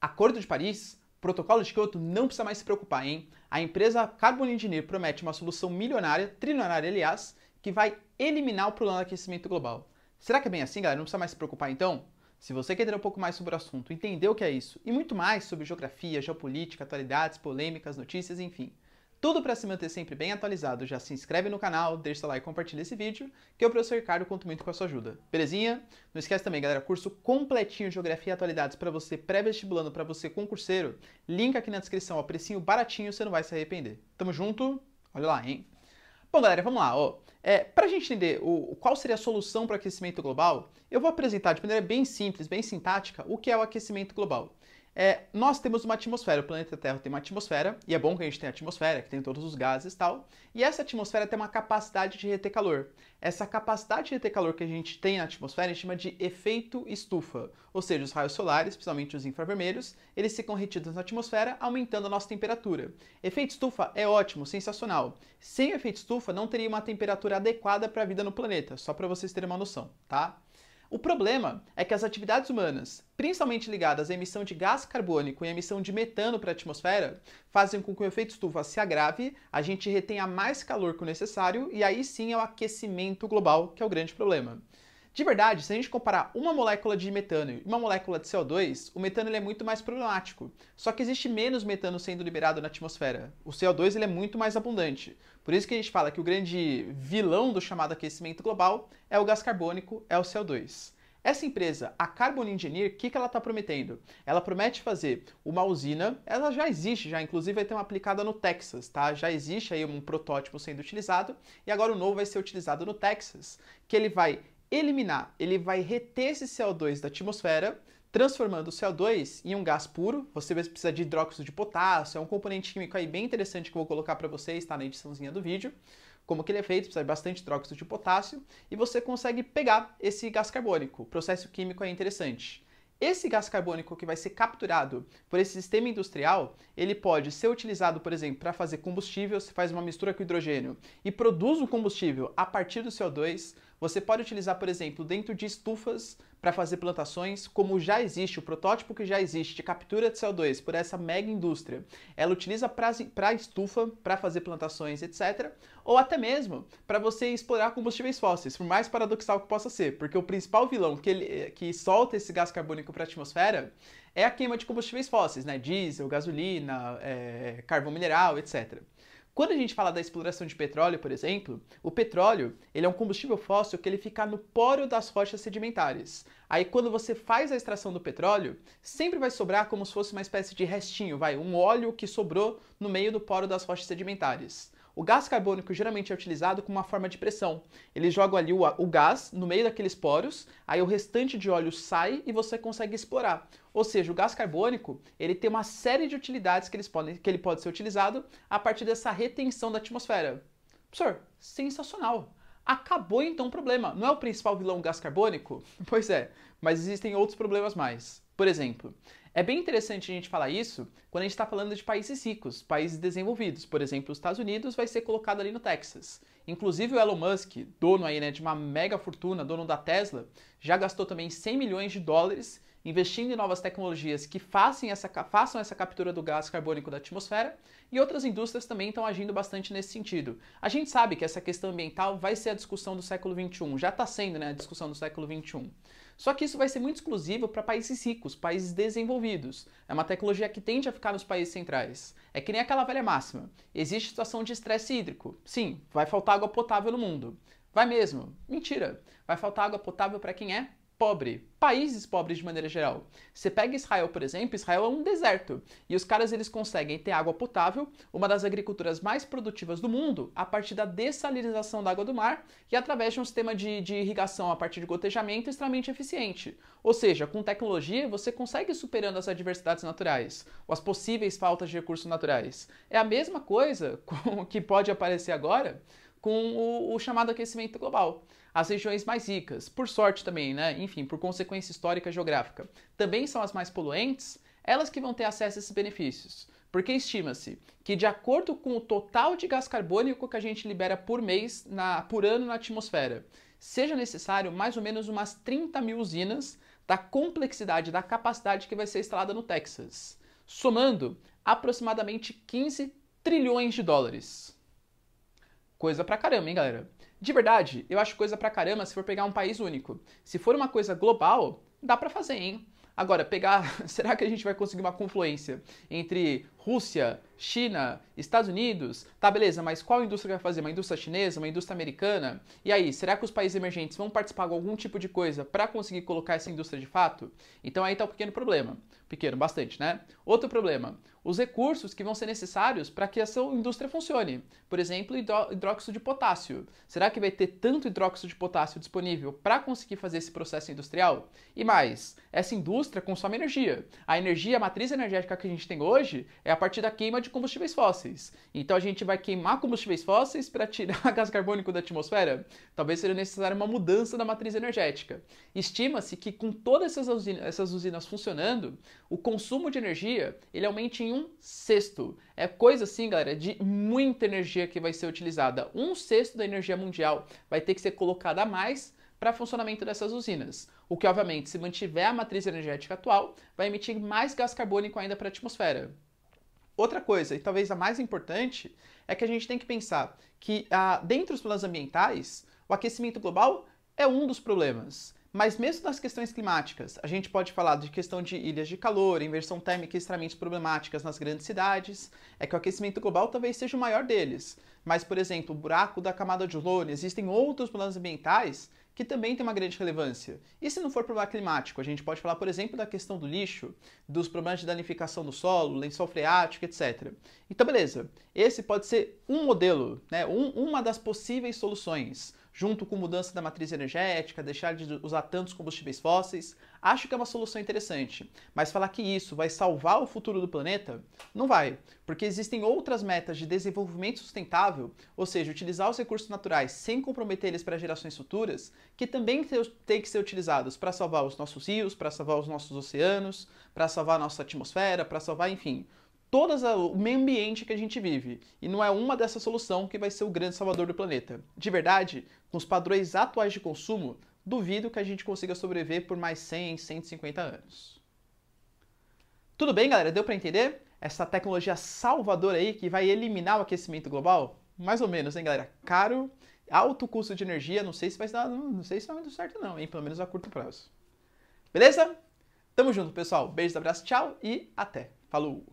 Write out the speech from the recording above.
Acordo de Paris, Protocolo de Kyoto, não precisa mais se preocupar, hein? A empresa Carbon Engineer promete uma solução milionária, trilionária aliás, que vai eliminar o problema do aquecimento global. Será que é bem assim, galera? Não precisa mais se preocupar então? Se você quer entender um pouco mais sobre o assunto, entender o que é isso e muito mais sobre geografia, geopolítica, atualidades, polêmicas, notícias, enfim, tudo para se manter sempre bem atualizado, já se inscreve no canal, deixa seu like e compartilha esse vídeo, que o professor Ricardo conta muito com a sua ajuda. Belezinha? Não esquece também, galera, curso completinho de Geografia e Atualidades para você pré-vestibulando, para você concurseiro. Link aqui na descrição, ó, precinho baratinho, você não vai se arrepender. Tamo junto? Olha lá, hein? Bom, galera, vamos lá, ó. Para a gente entender qual seria a solução para o aquecimento global, eu vou apresentar de maneira bem simples, bem sintática, o que é o aquecimento global. Nós temos uma atmosfera, o planeta Terra tem uma atmosfera, e é bom que a gente tenha atmosfera, que tem todos os gases e tal, e essa atmosfera tem uma capacidade de reter calor. Essa capacidade de reter calor que a gente tem na atmosfera a gente chama de efeito estufa, ou seja, os raios solares, principalmente os infravermelhos, eles ficam retidos na atmosfera, aumentando a nossa temperatura. Efeito estufa é ótimo, sensacional. Sem o efeito estufa não teria uma temperatura adequada para a vida no planeta, só para vocês terem uma noção, tá? O problema é que as atividades humanas, principalmente ligadas à emissão de gás carbônico e à emissão de metano para a atmosfera, fazem com que o efeito estufa se agrave, a gente retenha mais calor que o necessário e aí sim é o aquecimento global que é o grande problema. De verdade, se a gente comparar uma molécula de metano e uma molécula de CO2, o metano ele é muito mais problemático. Só que existe menos metano sendo liberado na atmosfera. O CO2 ele é muito mais abundante. Por isso que a gente fala que o grande vilão do chamado aquecimento global é o gás carbônico, é o CO2. Essa empresa, a Carbon Engineer, o que ela está prometendo? Ela promete fazer uma usina, ela já existe, inclusive vai ter uma aplicada no Texas, tá? Já existe aí um protótipo sendo utilizado e agora o novo vai ser utilizado no Texas, que ele vai eliminar, ele vai reter esse CO2 da atmosfera, transformando o CO2 em um gás puro. Você precisa de hidróxido de potássio, é um componente químico aí bem interessante que eu vou colocar para vocês, tá na ediçãozinha do vídeo. Como que ele é feito, precisa de bastante hidróxido de potássio, e você consegue pegar esse gás carbônico. O processo químico é interessante. Esse gás carbônico que vai ser capturado por esse sistema industrial, ele pode ser utilizado, por exemplo, para fazer combustível. Você faz uma mistura com hidrogênio e produz o combustível a partir do CO2. Você pode utilizar, por exemplo, dentro de estufas para fazer plantações, como já existe, o protótipo que já existe de captura de CO2 por essa mega indústria. Ela utiliza para estufa, para fazer plantações, etc. Ou até mesmo para você explorar combustíveis fósseis, por mais paradoxal que possa ser, porque o principal vilão que solta esse gás carbônico para a atmosfera é a queima de combustíveis fósseis, né? Diesel, gasolina, carvão mineral, etc. Quando a gente fala da exploração de petróleo, por exemplo, o petróleo ele é um combustível fóssil que ele fica no poro das rochas sedimentares. Aí quando você faz a extração do petróleo, sempre vai sobrar como se fosse uma espécie de restinho, um óleo que sobrou no meio do poro das rochas sedimentares. O gás carbônico geralmente é utilizado como uma forma de pressão. Eles jogam ali o gás no meio daqueles poros, aí o restante de óleo sai e você consegue explorar. Ou seja, o gás carbônico ele tem uma série de utilidades que ele pode ser utilizado a partir dessa retenção da atmosfera. Professor, sensacional! Acabou então o problema. Não é o principal vilão o gás carbônico? Pois é, mas existem outros problemas mais. Por exemplo, é bem interessante a gente falar isso quando a gente está falando de países ricos, países desenvolvidos. Por exemplo, os Estados Unidos vai ser colocado ali no Texas. Inclusive o Elon Musk, dono aí, né, de uma mega fortuna, dono da Tesla, já gastou também 100 milhões de dólares investindo em novas tecnologias que façam essa captura do gás carbônico da atmosfera, e outras indústrias também estão agindo bastante nesse sentido. A gente sabe que essa questão ambiental vai ser a discussão do século XXI, já está sendo, né, a discussão do século XXI. Só que isso vai ser muito exclusivo para países ricos, países desenvolvidos. É uma tecnologia que tende a ficar nos países centrais. É que nem aquela velha máxima. Existe situação de estresse hídrico. Sim, vai faltar água potável no mundo. Vai mesmo. Mentira. Vai faltar água potável para quem é pobre, países pobres de maneira geral. Você pega Israel, por exemplo, Israel é um deserto, e os caras eles conseguem ter água potável, uma das agriculturas mais produtivas do mundo, a partir da dessalinização da água do mar e através de um sistema de irrigação a partir de gotejamento extremamente eficiente. Ou seja, com tecnologia você consegue ir superando as adversidades naturais, ou as possíveis faltas de recursos naturais. É a mesma coisa que pode aparecer agora com o chamado aquecimento global. As regiões mais ricas, por sorte também, né? Enfim, por consequência histórica e geográfica, também são as mais poluentes, elas que vão ter acesso a esses benefícios. Porque estima-se que, de acordo com o total de gás carbônico que a gente libera por mês, por ano na atmosfera, seja necessário mais ou menos umas 30 mil usinas da complexidade, da capacidade que vai ser instalada no Texas, somando aproximadamente 15 trilhões de dólares. Coisa pra caramba, hein, galera? De verdade, eu acho coisa pra caramba se for pegar um país único. Se for uma coisa global, dá pra fazer, hein? Agora, será que a gente vai conseguir uma confluência entre Rússia, China, Estados Unidos? Tá, beleza, mas qual indústria vai fazer? Uma indústria chinesa, uma indústria americana? E aí, será que os países emergentes vão participar de algum tipo de coisa para conseguir colocar essa indústria de fato? Então aí tá um pequeno problema. Pequeno, bastante, né? Outro problema, os recursos que vão ser necessários para que essa indústria funcione. Por exemplo, hidróxido de potássio. Será que vai ter tanto hidróxido de potássio disponível para conseguir fazer esse processo industrial? E mais, essa indústria consome energia. A energia, a matriz energética que a gente tem hoje é a partir da queima de combustíveis fósseis. Então a gente vai queimar combustíveis fósseis para tirar gás carbônico da atmosfera? Talvez seja necessária uma mudança da matriz energética. Estima-se que com todas essas usinas funcionando, o consumo de energia ele aumente em 1/6. É coisa assim, galera, de muita energia que vai ser utilizada. 1/6 da energia mundial vai ter que ser colocada a mais para funcionamento dessas usinas. O que, obviamente, se mantiver a matriz energética atual, vai emitir mais gás carbônico ainda para a atmosfera. Outra coisa, e talvez a mais importante, é que a gente tem que pensar que, dentro dos planos ambientais, o aquecimento global é um dos problemas. Mas mesmo nas questões climáticas, a gente pode falar de questão de ilhas de calor, inversão térmica extremamente problemáticas nas grandes cidades, é que o aquecimento global talvez seja o maior deles. Mas, por exemplo, o buraco da camada de ozônio, existem outros problemas ambientais que também têm uma grande relevância. E se não for problema climático, a gente pode falar, por exemplo, da questão do lixo, dos problemas de danificação do solo, lençol freático, etc. Então, beleza, esse pode ser um modelo, né? Uma das possíveis soluções, junto com mudança da matriz energética, deixar de usar tantos combustíveis fósseis, acho que é uma solução interessante. Mas falar que isso vai salvar o futuro do planeta, não vai, porque existem outras metas de desenvolvimento sustentável, ou seja, utilizar os recursos naturais sem comprometer eles para gerações futuras, que também têm que ser utilizados para salvar os nossos rios, para salvar os nossos oceanos, para salvar a nossa atmosfera, para salvar, enfim, todo o meio ambiente que a gente vive. E não é uma dessas soluções que vai ser o grande salvador do planeta. De verdade, com os padrões atuais de consumo, duvido que a gente consiga sobreviver por mais 100, 150 anos. Tudo bem, galera? Deu para entender? Essa tecnologia salvadora aí que vai eliminar o aquecimento global? Mais ou menos, hein, galera? Caro, alto custo de energia, não sei se vai dar, não sei se vai dar muito certo não, hein? Pelo menos a curto prazo. Beleza? Tamo junto, pessoal. Beijos, abraços, tchau e até. Falou!